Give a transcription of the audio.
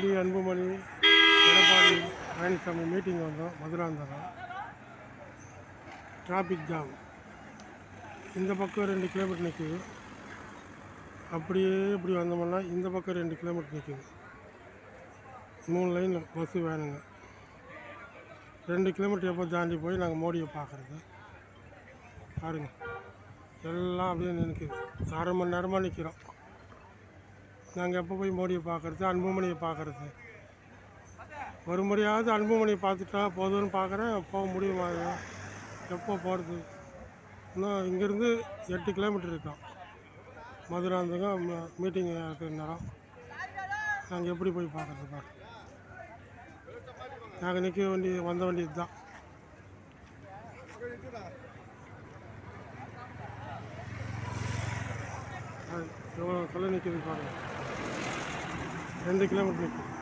Modi, Anbumani, Edappadi Palaniswami meeting வந்தோம் Madurantakam. Traffic jam. இந்த பக்கம் 2 கிலோமீட்டர் நிற்குது. அப்படியே இப்படி வந்தோம்னா இந்த பக்கம் 2 கிலோமீட்டர் நிற்குது. 3 லைன் பஸ்ஸு வேணுங்க. 2 கிலோமீட்டர் எப்போ தாண்டி போய் நாங்கள் மோடியை பார்க்குறது பாருங்கள். எல்லாம் அப்படியே நிற்குது. அரை மணி நேரமாக நிற்கிறோம். நாங்கள் எப்போ போய் மோடியை பார்க்குறது, அன்புமணியை பார்க்குறது? ஒரு முறையாவது அன்புமணியை பார்த்துட்டா போதும்னு பார்க்குறேன். போக முடியுமா? எப்போ போகிறது? இன்னும் இங்கேருந்து 8 கிலோமீட்டர் இருக்கோம் மதுராந்தகம். மீட்டிங் இருக்கிற நேரம் நாங்கள் எப்படி போய் பார்க்குறது பாரு. நாங்கள் வந்த வேண்டியது தான். எவ்வளோ தொலை நிற்கிது பாருங்கள். 2 கிலோமீட்டர் நிற்குது.